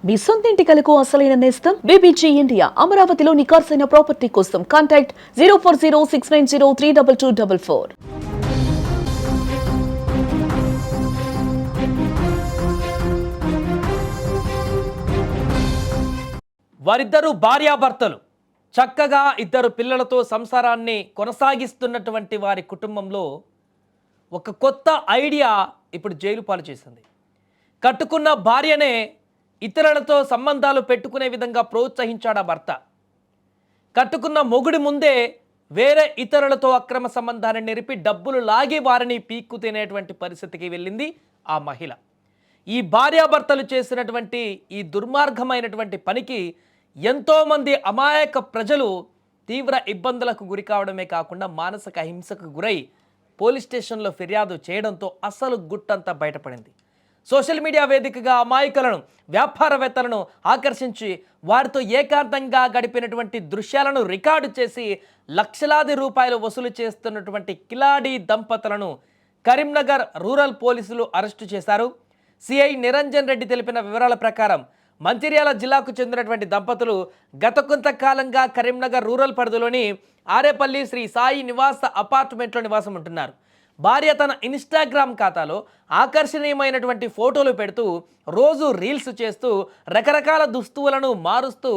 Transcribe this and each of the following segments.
మీ సొంత ఇంటి కలకు అసలైన నేస్తం బీబీజీ ఇండియా. అమరావతిలో నికార్సైన ప్రాపర్టీ కోసం కాంటాక్ట్ 0406903224. వారిద్దరూ భార్యాభర్తలు చక్కగా ఇద్దరు పిల్లలతో సంసారాన్ని కొనసాగిస్తున్నటువంటి వారి కుటుంబంలో ఒక కొత్త ఐడియా ఇప్పుడు జైలు పాలు చేసింది. కట్టుకున్న భార్యనే ఇతరులతో సంబంధాలు పెట్టుకునే విధంగా ప్రోత్సహించాడు ఆ భర్త. కట్టుకున్న మొగుడి ముందే వేరే ఇతరులతో అక్రమ సంబంధాన్ని నెరిపి డబ్బులు లాగి వారిని పీక్కు తినేటువంటి పరిస్థితికి వెళ్ళింది ఆ మహిళ. ఈ భార్యాభర్తలు చేసినటువంటి ఈ దుర్మార్గమైనటువంటి పనికి ఎంతోమంది అమాయక ప్రజలు తీవ్ర ఇబ్బందులకు గురి కావడమే కాకుండా మానసిక హింసకు గురై పోలీస్ స్టేషన్లో ఫిర్యాదు చేయడంతో అసలు గుట్టంతా బయటపడింది. సోషల్ మీడియా వేదికగా అమాయకులను, వ్యాపారవేత్తలను ఆకర్షించి వారితో ఏకాంతంగా గడిపినటువంటి దృశ్యాలను రికార్డు చేసి లక్షలాది రూపాయలు వసూలు చేస్తున్నటువంటి కిలాడి దంపతులను కరీంనగర్ రూరల్ పోలీసులు అరెస్టు చేశారు. సిఐ నిరంజన్ రెడ్డి తెలిపిన వివరాల ప్రకారం మంచిర్యాల జిల్లాకు చెందినటువంటి దంపతులు గత కొంతకాలంగా కరీంనగర్ రూరల్ పరిధిలోని ఆరేపల్లి శ్రీ సాయి నివాస అపార్ట్మెంట్లో నివాసం ఉంటున్నారు. భార్య తన ఇన్స్టాగ్రామ్ ఖాతాలో ఆకర్షణీయమైనటువంటి ఫోటోలు పెడుతూ రోజు రీల్స్ చేస్తూ రకరకాల దుస్తువులను మారుస్తూ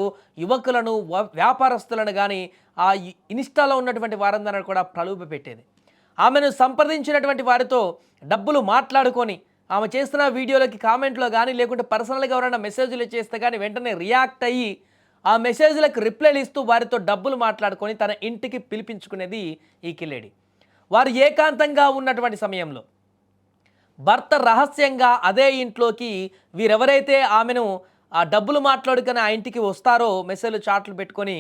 యువకులను, వ్యాపారస్తులను కానీ ఆ ఇన్స్టాలో ఉన్నటువంటి వారందరూ కూడా ప్రలోభ పెట్టేది. ఆమెను సంప్రదించినటువంటి వారితో డబ్బులు మాట్లాడుకొని ఆమె చేస్తున్న వీడియోలకి కామెంట్లో కానీ లేకుంటే పర్సనల్గా ఎవరైనా మెసేజ్లు చేస్తే కానీ వెంటనే రియాక్ట్ అయ్యి ఆ మెసేజ్లకు రిప్లైలు ఇస్తూ వారితో డబ్బులు మాట్లాడుకొని తన ఇంటికి పిలిపించుకునేది ఈ కిలేడి. వారు ఏకాంతంగా ఉన్నటువంటి సమయంలో భర్త రహస్యంగా అదే ఇంట్లోకి వీరెవరైతే ఆమెను ఆ డబ్బులు మాట్లాడుకొని ఆ ఇంటికి వస్తారో మెసేజ్లు చాట్లు పెట్టుకొని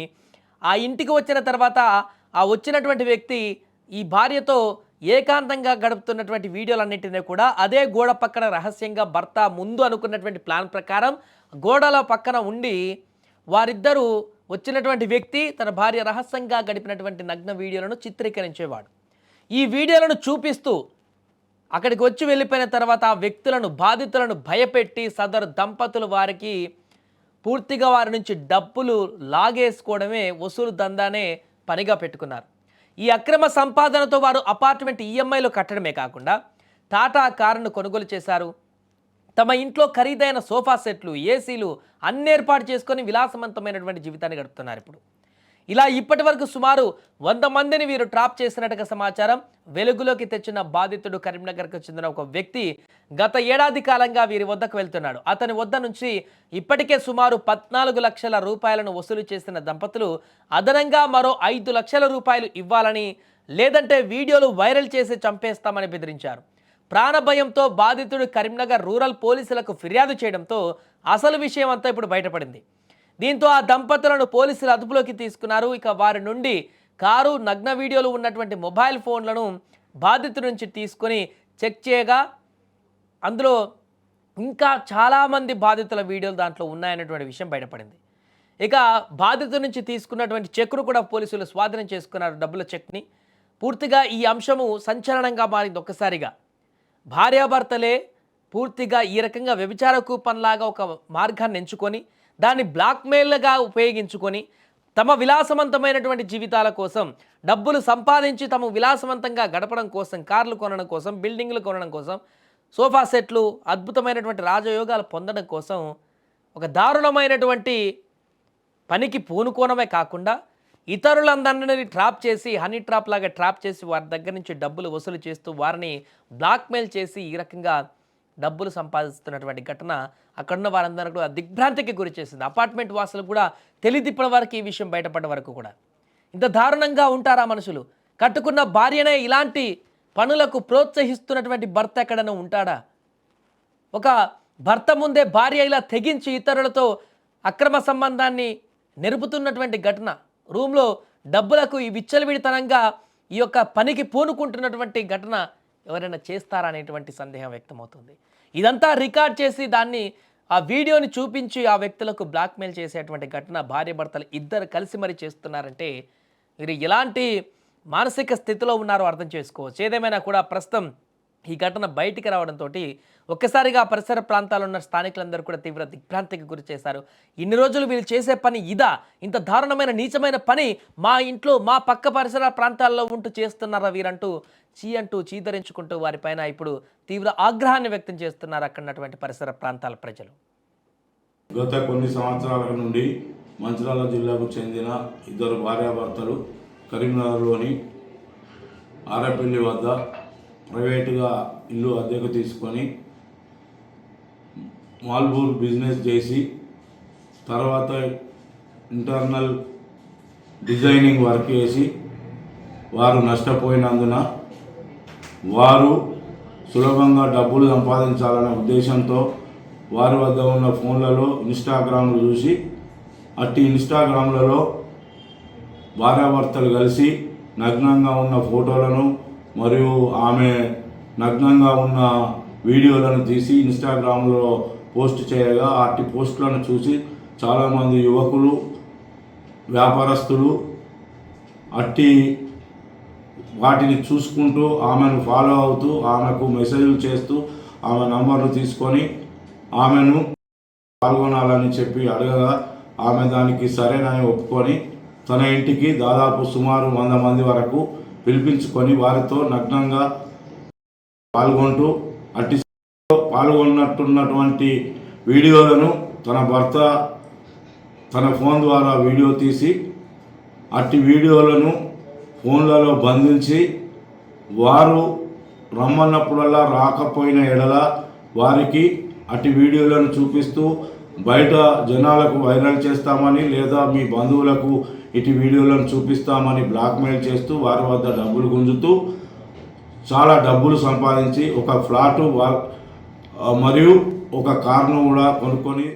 ఆ ఇంటికి వచ్చిన తర్వాత ఆ వచ్చినటువంటి వ్యక్తి ఈ భార్యతో ఏకాంతంగా గడుపుతున్నటువంటి వీడియోలన్నింటినీ కూడా అదే గోడ పక్కన రహస్యంగా భర్త ముందు అనుకున్నటువంటి ప్లాన్ ప్రకారం గోడల పక్కన ఉండి వారిద్దరూ వచ్చినటువంటి వ్యక్తి తన భార్య రహస్యంగా గడిపినటువంటి నగ్న వీడియోలను చిత్రీకరించేవాడు. ఈ వీడియోలను చూపిస్తూ అక్కడికి వచ్చి వెళ్ళిపోయిన తర్వాత ఆ వ్యక్తులను, బాధితులను భయపెట్టి సదరు దంపతులు వారికి పూర్తిగా వారి నుంచి డబ్బులు లాగేసుకోవడమే వసూలు దందానే పనిగా పెట్టుకున్నారు. ఈ అక్రమ సంపాదనతో వారు అపార్ట్మెంట్ ఈఎంఐలు కట్టడమే కాకుండా టాటా కారును కొనుగోలు చేశారు. తమ ఇంట్లో ఖరీదైన సోఫా సెట్లు, ఏసీలు అన్ని ఏర్పాటు చేసుకొని విలాసవంతమైనటువంటి జీవితాన్ని గడుపుతున్నారు. ఇప్పుడు ఇలా ఇప్పటి వరకు సుమారు 100 మందిని వీరు ట్రాప్ చేసినట్టుగా సమాచారం వెలుగులోకి తెచ్చిన బాధితుడు కరీంనగర్కు చెందిన ఒక వ్యక్తి గత ఏడాది కాలంగా వీరి వద్దకు వెళ్తున్నాడు. అతని వద్ద నుంచి ఇప్పటికే సుమారు 14 లక్షల రూపాయలను వసూలు చేసిన దంపతులు అదనంగా మరో 5 లక్షల రూపాయలు ఇవ్వాలని, లేదంటే వీడియోలు వైరల్ చేసి చంపేస్తామని బెదిరించారు. ప్రాణభయంతో బాధితుడు కరీంనగర్ రూరల్ పోలీసులకు ఫిర్యాదు చేయడంతో అసలు విషయం అంతా ఇప్పుడు బయటపడింది. దీంతో ఆ దంపతులను పోలీసులు అదుపులోకి తీసుకున్నారు. ఇక వారి నుండి కారు, నగ్న వీడియోలు ఉన్నటువంటి మొబైల్ ఫోన్లను బాధితుడి నుంచి తీసుకొని చెక్ చేయగా అందులో ఇంకా చాలామంది బాధితుల వీడియోలు దాంట్లో ఉన్నాయన్నటువంటి విషయం బయటపడింది. ఇక బాధితుడి నుంచి తీసుకున్నటువంటి చెక్ను కూడా పోలీసులు స్వాధీనం చేసుకున్నారు, డబ్బుల చెక్ని. పూర్తిగా ఈ అంశము సంచలనంగా మారింది. ఒక్కసారిగా భార్యాభర్తలే పూర్తిగా ఈ రకంగా వ్యభిచార కూపన్లాగా ఒక మార్గాన్ని ఎంచుకొని దాన్ని బ్లాక్మెయిల్గా ఉపయోగించుకొని తమ విలాసవంతమైనటువంటి జీవితాల కోసం డబ్బులు సంపాదించి తమ విలాసవంతంగా గడపడం కోసం, కార్లు కొనడం కోసం, బిల్డింగ్లు కొనడం కోసం, సోఫా సెట్లు, అద్భుతమైనటువంటి రాజయోగాలు పొందడం కోసం ఒక దారుణమైనటువంటి పనికి పూనుకోవడమే కాకుండా ఇతరులందరినీ ట్రాప్ చేసి, హనీ ట్రాప్ లాగా ట్రాప్ చేసి వారి దగ్గర నుంచి డబ్బులు వసూలు చేస్తూ వారిని బ్లాక్మెయిల్ చేసి ఈ రకంగా డబ్బులు సంపాదిస్తున్నటువంటి ఘటన అక్కడున్న వారందరూ కూడా దిగ్భ్రాంతికి గురి చేసింది. అపార్ట్మెంట్ వాసులు కూడా తెలియదిప్పటి వరకు ఈ విషయం బయటపడ్డ వరకు కూడా ఇంత దారుణంగా ఉంటారా మనుషులు? కట్టుకున్న భార్యనే ఇలాంటి పనులకు ప్రోత్సహిస్తున్నటువంటి భర్త ఎక్కడైనా ఉంటాడా? ఒక భర్త ముందే భార్య ఇలా తెగించి ఇతరులతో అక్రమ సంబంధాన్ని నెరుపుతున్నటువంటి ఘటన, రూమ్లో డబ్బులకు ఈ విచ్చలవిడితనంగా ఈ యొక్క పనికి పూనుకుంటున్నటువంటి ఘటన ఎవరైనా చేస్తారా అనేటువంటి సందేహం వ్యక్తమవుతుంది. ఇదంతా రికార్డ్ చేసి దాన్ని ఆ వీడియోని చూపించి ఆ వ్యక్తులకు బ్లాక్మెయిల్ చేసేటువంటి ఘటన భార్య భర్తలు ఇద్దరు కలిసి మరి చేస్తున్నారంటే వీరు ఎలాంటి మానసిక స్థితిలో ఉన్నారో అర్థం చేసుకోవచ్చు. ఏదేమైనా కూడా ప్రస్తుతం ఈ ఘటన బయటికి రావడంతో ఒక్కసారిగా పరిసర ప్రాంతాల్లో ఉన్న స్థానికులందరూ కూడా తీవ్ర దిగ్భ్రాంతికి గురి చేశారు. ఇన్ని రోజులు వీళ్ళు చేసే పని ఇదా? ఇంత దారుణమైన నీచమైన పని మా ఇంట్లో మా పక్క పరిసర ప్రాంతాల్లో ఉంటూ చేస్తున్నారా వీరంటూ చీదరించుకుంటూ వారిపైన ఇప్పుడు తీవ్ర ఆగ్రహాన్ని వ్యక్తం చేస్తున్నారు అక్కడ ఉన్నటువంటి పరిసర ప్రాంతాల ప్రజలు. గత కొన్ని సంవత్సరాల నుండి మంచిర్యాల జిల్లాకు చెందిన ఇద్దరు భార్యాభర్తలు కరీంనగర్లోని ఆరపల్లి వద్ద ప్రైవేటుగా ఇల్లు అద్దెకు తీసుకొని మాల్బూర్ బిజినెస్ చేసి తర్వాత ఇంటర్నల్ డిజైనింగ్ వర్క్ చేసి వారు నష్టపోయినందున వారు సులభంగా డబ్బులు సంపాదించాలనే ఉద్దేశంతో వారి వద్ద ఉన్న ఫోన్లలో ఇన్స్టాగ్రామ్లు చూసి అట్టి ఇన్స్టాగ్రామ్లలో భార్యాభర్తలు కలిసి నగ్నంగా ఉన్న ఫోటోలను మరియు ఆమె నగ్నంగా ఉన్న వీడియోలను తీసి ఇన్స్టాగ్రామ్లో పోస్ట్ చేయగా అట్టి పోస్టులను చూసి చాలామంది యువకులు వ్యాపారస్తులు అట్టి వాటిని చూసుకుంటూ ఆమెను ఫాలో అవుతూ ఆమెకు మెసేజ్లు చేస్తూ ఆమె నంబర్లు తీసుకొని ఆమెను పాల్గొనాలని చెప్పి అడగగా ఆమె దానికి సరేనని ఒప్పుకొని తన ఇంటికి దాదాపు సుమారు 100 మంది వరకు పిలిపించుకొని వారితో నగ్నంగా పాల్గొంటూ అట్టి పాల్గొన్నట్టున్నటువంటి వీడియోలను తన భర్త తన ఫోన్ ద్వారా వీడియో తీసి అట్టి వీడియోలను ఫోన్లలో బంధించి వారు రమ్మన్నప్పుడల్లా రాకపోయిన ఎడల వారికి అట్టి వీడియోలను చూపిస్తూ బయట జనాలకు వైరల్ చేస్తామని లేదా మీ బంధువులకు ఇటు వీడియోలను చూపిస్తామని బ్లాక్మెయిల్ చేస్తూ వారి వద్ద డబ్బులు గుంజుతూ చాలా డబ్బులు సంపాదించి ఒక ఫ్లాటు మరియు ఒక కార్ను కూడా కొనుక్కొని